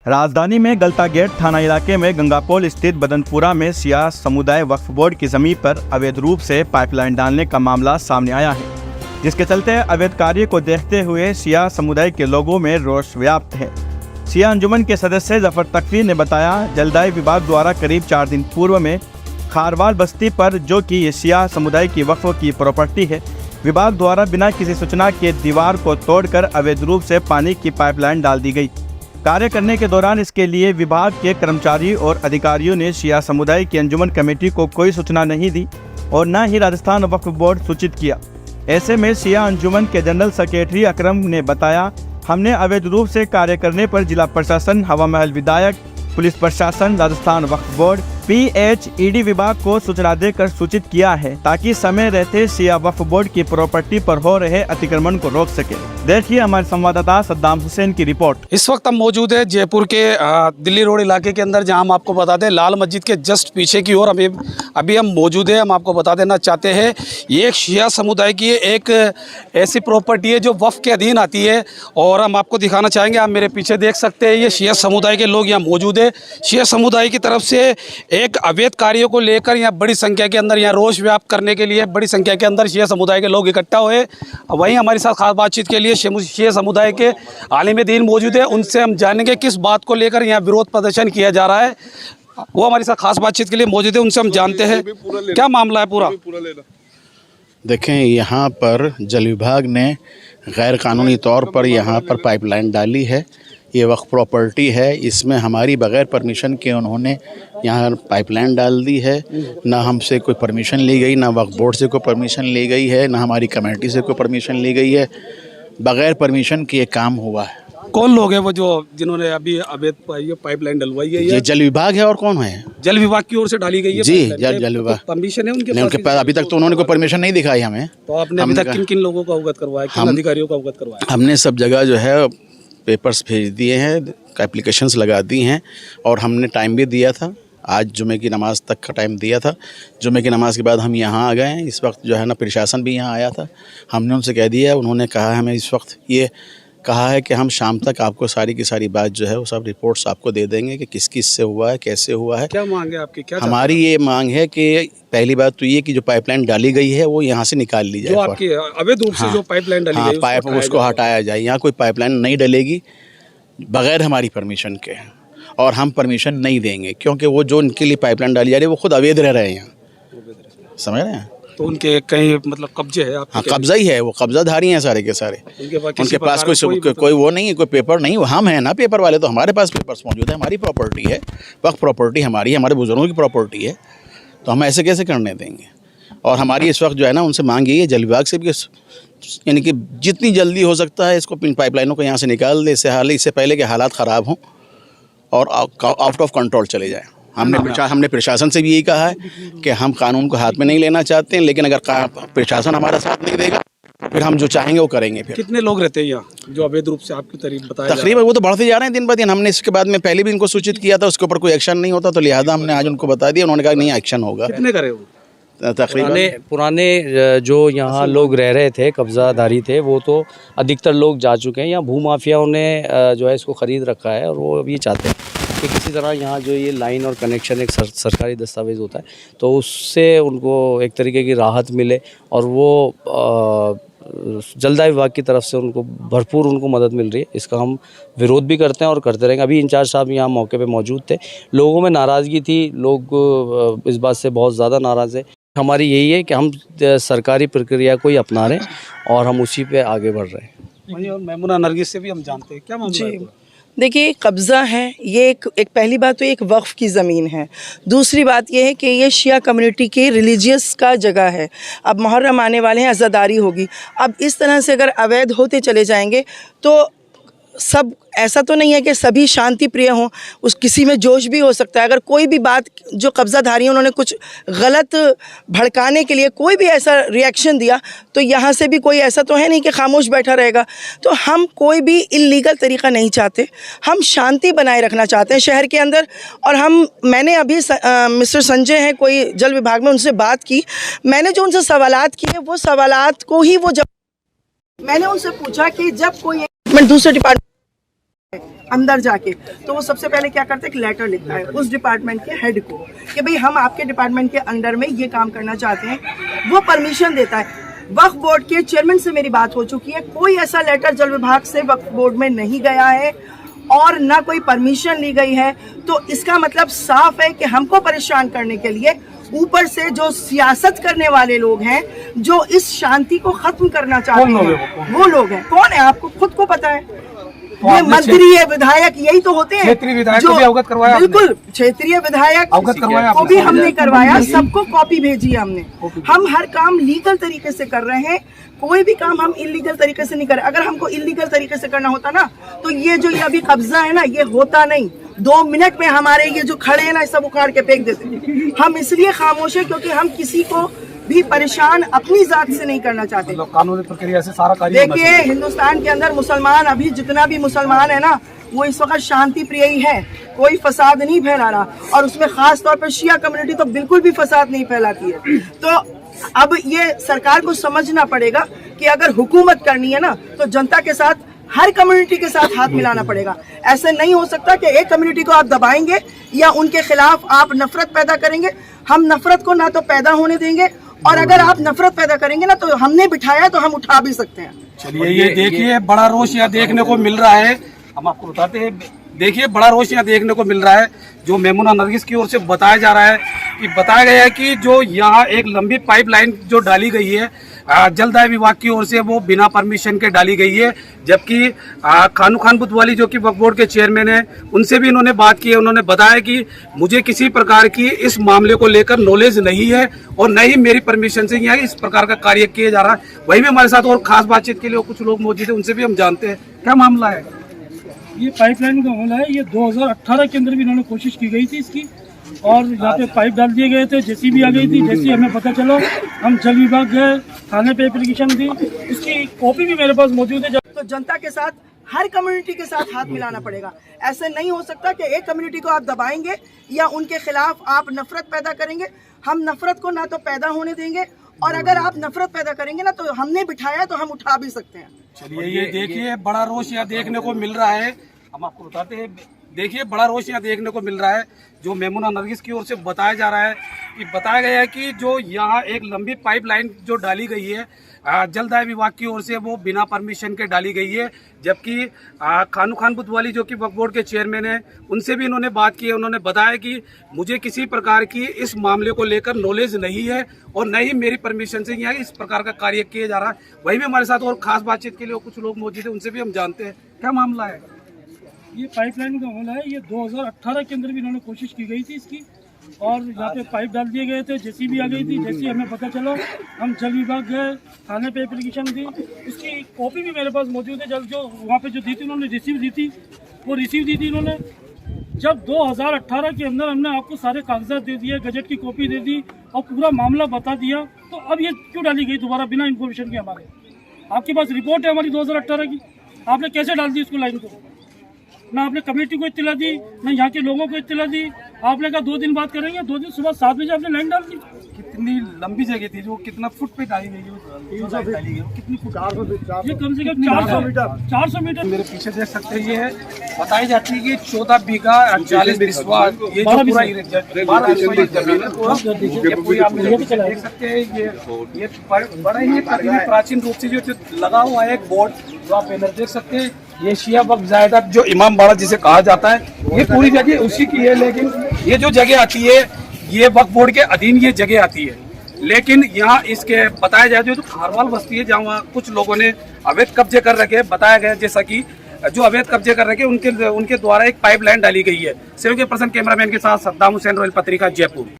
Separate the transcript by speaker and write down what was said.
Speaker 1: राजधानी में गलता गेट थाना इलाके में गंगापोल स्थित बदनपुरा में सिया समुदाय वक्फ बोर्ड की जमीन पर अवैध रूप से पाइपलाइन डालने का मामला सामने आया है, जिसके चलते अवैध कार्य को देखते हुए सिया समुदाय के लोगों में रोष व्याप्त है। सिया अंजुमन के सदस्य जफर तकवी ने बताया, जलदाय विभाग द्वारा करीब 4 दिन पूर्व में खारवाल बस्ती पर, जो कि सिया समुदाय की वक्फ की प्रॉपर्टी है, विभाग द्वारा बिना किसी सूचना के दीवार को तोड़कर अवैध रूप से पानी की पाइपलाइन डाल दी गई। कार्य करने के दौरान इसके लिए विभाग के कर्मचारी और अधिकारियों ने सिया समुदाय की अंजुमन कमेटी को कोई सूचना नहीं दी और न ही राजस्थान वक्फ बोर्ड सूचित किया। ऐसे में सिया अंजुमन के जनरल सेक्रेटरी अकरम ने बताया, हमने अवैध रूप से कार्य करने पर जिला प्रशासन, हवा महल विधायक, पुलिस प्रशासन, राजस्थान वक्फ बोर्ड, PHED विभाग को सूचना देकर सूचित किया है, ताकि समय रहते सिया वक्फ बोर्ड की प्रॉपर्टी पर हो रहे अतिक्रमण को रोक सके। देखिए हमारे संवाददाता सद्दाम हुसैन की रिपोर्ट।
Speaker 2: इस वक्त हम मौजूद है जयपुर के दिल्ली रोड इलाके के अंदर, जहां हम आपको बता दें लाल मस्जिद के जस्ट पीछे की ओर अभी हम मौजूद है। हम आपको बता देना चाहते हैं, ये एक शिया समुदाय की एक ऐसी प्रॉपर्टी है जो वक्फ के अधीन आती है और हम आपको दिखाना चाहेंगे। आप मेरे पीछे देख सकते हैं, ये शिया समुदाय के लोग यहाँ मौजूद है। शिया समुदाय की तरफ से एक अवैध कार्यों को लेकर यहाँ बड़ी संख्या के अंदर यहाँ रोष व्याप्त करने के लिए बड़ी संख्या के अंदर शिया समुदाय के लोग इकट्ठा हुए। वहीं हमारे साथ खास बातचीत के लिए शिया समुदाय के आलिम दीन मौजूद है, उनसे हम जानेंगे किस बात को लेकर यहाँ विरोध प्रदर्शन किया जा रहा है। वो हमारे साथ खास बातचीत के लिए मौजूद है, उनसे हम जानते हैं क्या मामला है पूरा।
Speaker 3: देखें, यहाँ पर जल विभाग ने गैर कानूनी तौर पर यहाँ पर पाइपलाइन डाली है। ये वक्फ प्रॉपर्टी है, इसमें हमारी बग़ैर परमिशन के उन्होंने यहाँ पाइपलाइन डाल दी है। ना हमसे कोई परमिशन ली गई, ना वक्फ बोर्ड से कोई परमिशन ली गई है, ना हमारी कमेटी से कोई परमिशन ली गई है। बग़ैर परमिशन के ये काम हुआ है।
Speaker 2: कौन लोग हैं वो जिन्होंने अभी अवैध पाइपलाइन डलवाई है?
Speaker 3: ये जल विभाग है, और कौन है?
Speaker 2: जल विभाग की ओर से डाली गई है
Speaker 3: जी, जल विभाग।
Speaker 2: परमिशन है
Speaker 3: उनके पास? अभी तक तो उन्होंने कोई परमिशन नहीं दिखाई हमें।
Speaker 2: तो आपने अभी तक किन किन लोगों को अवगत करवाया, किन अधिकारियों को अवगत करवाया?
Speaker 3: हमने सब जगह जो है पेपर्स भेज दिए हैं, एप्लीकेशंस लगा दी हैं, और हमने टाइम भी दिया था। आज जुमे की नमाज़ तक का टाइम दिया था। जुमे की नमाज़ के बाद हम यहाँ आ गए हैं। इस वक्त जो है ना प्रशासन भी यहाँ आया था, हमने उनसे कह दिया है। उन्होंने कहा है, हमें इस वक्त ये कहा है कि हम शाम तक आपको सारी की सारी बात जो है वो सब रिपोर्ट्स आपको दे देंगे कि किस किस से हुआ है, कैसे हुआ है।
Speaker 2: क्या मांग है आपकी? क्या
Speaker 3: हमारी ये मांग है कि पहली बात तो ये कि जो पाइपलाइन डाली गई है वो यहाँ से निकाल ली जाए।
Speaker 2: जो आपकी अवैध रूप से जो पाइपलाइन डाली गई है,
Speaker 3: पाइप उसको हटाया जाए। यहाँ कोई पाइपलाइन नहीं डलेगी बग़ैर हमारी परमिशन के, और हम परमिशन नहीं देंगे, क्योंकि वो जो उनके लिए पाइपलाइन डाली जा रही है वो खुद अवैध रह रहे हैं यहाँ। समझ रहे हैं?
Speaker 2: तो उनके कहीं मतलब कब्जे है?
Speaker 3: हाँ, कब्जा ही है, वो कब्जाधारी हैं सारे के सारे। उनके पास कोई वो नहीं है, कोई पेपर नहीं। हम हैं ना पेपर वाले, तो हमारे पास पेपर्स मौजूद है। हमारी प्रॉपर्टी है, वक्फ प्रॉपर्टी हमारी है, हमारे बुजुर्गों की प्रॉपर्टी है, तो हम ऐसे कैसे करने देंगे? और हमारी इस वक्त जो है ना उनसे मांग यही है, जल विभाग से भी, यानी कि जितनी जल्दी हो सकता है इसको पाइपलाइनों को यहाँ से निकाल दे, इससे पहले कि हालात ख़राब हों और आउट ऑफ कंट्रोल चले जाए। हमने प्रशासन से भी यही कहा है कि हम कानून को हाथ में नहीं लेना चाहते हैं, लेकिन अगर प्रशासन हमारा साथ नहीं देगा फिर हम जो चाहेंगे वो करेंगे। फिर
Speaker 2: कितने लोग रहते हैं यहाँ जो अवैध रूप से आपकी तारीफ बताया?
Speaker 3: तकरीबन वो तो बढ़ते जा रहे हैं दिन ब दिन। हमने इसके बाद में पहले भी इनको सूचित किया था, उसके ऊपर कोई एक्शन नहीं होता, तो लिहाजा हमने आज उनको बता दिया। उन्होंने कहा नहीं, एक्शन होगा।
Speaker 2: कितने करे वो?
Speaker 4: पुराने जो यहाँ लोग रह रहे थे, कब्जाधारी थे, वो तो अधिकतर लोग जा चुके हैं। यहाँ भूमाफियाओं ने जो है इसको ख़रीद रखा है, और वो अब ये चाहते हैं कि किसी तरह यहाँ जो ये लाइन और कनेक्शन एक सरकारी दस्तावेज़ होता है, तो उससे उनको एक तरीके की राहत मिले, और वो जलदाय विभाग की तरफ से उनको भरपूर मदद मिल रही है। इसका हम विरोध भी करते हैं और करते रहेंगे। अभी इंचार्ज साहब यहाँ मौके पे मौजूद थे। लोगों में नाराज़गी थी, लोग इस बात से बहुत ज़्यादा नाराज़ है। हमारी यही है कि हम सरकारी प्रक्रिया को ही अपना रहे हैं और हम उसी पे आगे बढ़ रहे हैं।
Speaker 2: और मेमुना नरगिस से भी हम जानते हैं क्या मामला है?
Speaker 5: देखिए, कब्ज़ा है ये एक पहली बात तो एक वक्फ की ज़मीन है। दूसरी बात ये है कि ये शिया कम्युनिटी के रिलीजियस का जगह है। अब मुहर्रम आने वाले हैं, अज़ादारी होगी। अब इस तरह से अगर अवैध होते चले जाएंगे तो सब, ऐसा तो नहीं है कि सभी शांति प्रिय हों, उस किसी में जोश भी हो सकता है। अगर कोई भी बात, जो कब्ज़ाधारी हैं उन्होंने कुछ गलत भड़काने के लिए कोई भी ऐसा रिएक्शन दिया, तो यहाँ से भी कोई ऐसा तो है नहीं कि खामोश बैठा रहेगा। तो हम कोई भी इल्लीगल तरीक़ा नहीं चाहते, हम शांति बनाए रखना चाहते हैं शहर के अंदर। और मैंने अभी मिस्टर संजय हैं कोई जल विभाग में, उनसे बात की। मैंने जो उनसे सवालात किए वो सवालात को ही वो जब मैंने उनसे पूछा कि जब कोई दूसरे डिपार्टमेंट अंदर जाके तो वो सबसे पहले क्या करते हैं, एक लेटर लिखता है उस डिपार्टमेंट के हेड को कि भाई हम आपके डिपार्टमेंट के अंडर में ये काम करना चाहते हैं, वो परमिशन देता है। वक्फ बोर्ड के चेयरमैन से मेरी बात हो चुकी है, कोई ऐसा लेटर जल विभाग से वक्फ बोर्ड में नहीं गया है और ना कोई परमिशन ली गई है। तो इसका मतलब साफ है कि हमको परेशान करने के लिए ऊपर से जो सियासत करने वाले लोग हैं, जो इस शांति को खत्म करना चाहते हैं, वो लोग हैं। कौन है आपको खुद को पता है? ये मंत्री है, विधायक, यही तो होते हैं।
Speaker 2: क्षेत्रीय विधायक को भी अवगत करवाया,
Speaker 5: बिल्कुल क्षेत्रीय विधायक
Speaker 2: अवगत करवाया
Speaker 5: को भी हमने करवाया, सबको कॉपी भेजी है हमने। हम हर काम लीगल तरीके से कर रहे हैं, कोई भी काम हम इलीगल तरीके से नहीं कर रहे। अगर हमको इलीगल तरीके से करना होता ना तो ये जो ये अभी कब्जा है ना, ये होता नहीं। 2 मिनट में हमारे ये जो खड़े हैं ना, सब उखाड़ के फेंक देते। हम इसलिए खामोश है क्योंकि हम किसी को भी परेशान अपनी जात से नहीं करना चाहते।
Speaker 2: कानूनी प्रक्रिया से सारा कार्य
Speaker 5: देखिए, हिंदुस्तान के अंदर मुसलमान, अभी जितना भी मुसलमान है ना, वो इस वक्त शांति प्रिय ही है, कोई फसाद नहीं फैला रहा। और उसमें खास तौर पर शिया कम्युनिटी तो बिल्कुल भी फसाद नहीं फैलाती है। तो अब ये सरकार को समझना पड़ेगा कि अगर हुकूमत करनी है ना, तो जनता के साथ, हर कम्युनिटी के साथ हाथ मिलाना पड़ेगा। ऐसे नहीं हो सकता कि एक कम्युनिटी को आप दबाएंगे या उनके खिलाफ आप नफरत पैदा करेंगे। हम नफरत को ना तो पैदा होने देंगे, और अगर आप नफरत पैदा करेंगे ना, तो हमने बिठाया तो हम उठा भी सकते हैं।
Speaker 2: चलिए, ये देखिए बड़ा रोष यहाँ देखने को मिल रहा है। हम आपको बताते हैं, देखिए बड़ा रोष यहाँ देखने को मिल रहा है। जो मेमुना नरगिस की ओर से बताया जा रहा है कि बताया गया है कि जो यहाँ एक लंबी पाइपलाइन जो डाली गई है जलदाय विभाग की ओर से, वो बिना परमिशन के डाली गई है। जबकि खानू खान बुतवाली जो कि वक्फ बोर्ड के चेयरमैन है, उनसे भी इन्होंने बात की है। उन्होंने बताया कि मुझे किसी प्रकार की इस मामले को लेकर नॉलेज नहीं है और न ही मेरी परमिशन से यहाँ इस प्रकार का कार्य किया जा रहा है। वहीं भी हमारे साथ और खास बातचीत के लिए कुछ लोग मौजूद है, उनसे भी हम जानते हैं क्या मामला है।
Speaker 6: ये पाइपलाइन का मामला है। ये 2018 के अंदर भी इन्होंने कोशिश की गई थी इसकी, और यहाँ पे पाइप डाल दिए गए थे, जेसीबी आ गई थी। जैसे हमें पता चला, हम जल विभाग गए, थाने पे एप्लीकेशन दी, उसकी कॉपी भी मेरे पास मौजूद है।
Speaker 5: तो जनता के साथ, हर कम्युनिटी के साथ हाथ मिलाना पड़ेगा। ऐसे नहीं हो सकता कि एक कम्युनिटी को आप दबाएंगे या उनके खिलाफ आप नफरत पैदा करेंगे। हम नफरत को ना तो पैदा होने देंगे, और अगर आप नफरत पैदा करेंगे ना, तो हमने बिठाया तो हम उठा भी सकते हैं।
Speaker 2: चलिए, ये देखिए बड़ा रोष यहाँ देखने को मिल रहा है। हम आपको बताते हैं, देखिए बड़ा रोष यहाँ देखने को मिल रहा है। जो मेमुना नरगिस की ओर से बताया जा रहा है कि बताया गया है कि जो यहाँ एक लंबी पाइपलाइन जो डाली गई है जलदाय विभाग की ओर से, वो बिना परमिशन के डाली गई है। जबकि खानू खान बुतवाली जो कि वक्फ बोर्ड के चेयरमैन है, उनसे भी इन्होंने बात की है। उन्होंने बताया कि मुझे किसी प्रकार की इस मामले को लेकर नॉलेज नहीं है और न ही मेरी परमिशन से यहाँ इस प्रकार का कार्य किया जा रहा है। वहीं भी हमारे साथ और खास बातचीत के लिए कुछ लोग मौजूद है, उनसे भी हम जानते हैं क्या मामला है।
Speaker 6: ये पाइपलाइन का मामला है। ये 2018 के अंदर भी इन्होंने कोशिश की गई थी इसकी, और यहाँ पे पाइप डाल दिए गए थे, जेसीबी आ गई थी। जैसे हमें पता चला, हम जल विभाग गए, थाने पे एप्लीकेशन दी, उसकी कॉपी भी मेरे पास मौजूद है। जो वहाँ पे जो दी थी, उन्होंने रिसीव दी थी, वो रिसीव दी थी इन्होंने। जब 2018 के अंदर हमने आपको सारे कागजात दे दिए, गजट की कॉपी दे दी और पूरा मामला बता दिया, तो अब ये क्यों डाली गई दोबारा बिना इन्फॉर्मेशन के? हमारे आपके पास रिपोर्ट है हमारी 2018 की, आपने कैसे डाल दी इसको लाइन को? ना आपने कमेटी को इत्तला दी, ना यहाँ के लोगों को इत्तला दी। आपने कहा 2 दिन बात करेंगे, 2 दिन सुबह 7 बजे आपने लाइन डाल दी।
Speaker 2: कितनी लंबी जगह थी, जो कितना फुट पे डाली गई है? कितनी फुट? 400
Speaker 6: ये कम से कम 400 मीटर।
Speaker 2: मेरे पीछे देख सकते हैं, ये है बताई जाती है कि 14 बीघा 40 बिस्वा, ये जो पूरा 12 जमीन है पूरा, ये पूरी आप देख सकते हैं। ये बड़ा ही प्राचीन रूप से जो लगा हुआ है एक बोर्ड, जो आप बैनर देख सकते हैं। ये शिया वक्फ जायदाद जो इमाम बाड़ा जिसे कहा जाता है, ये पूरी जगह उसी की है। लेकिन ये जो जगह आती है, ये वक्फ बोर्ड के अधीन ये जगह आती है। लेकिन यहाँ इसके बताया जाए, जो खारवाल बस्ती है, जहाँ कुछ लोगों ने अवैध कब्जे कर रखे, बताया गया जैसा कि जो अवैध कब्जे कर रखे उनके द्वारा एक पाइपलाइन डाली गई है। सहयोगी पर्सन कैमरामैन के साथ सद्दाम हुसैन, रॉयल पत्रिका, जयपुर।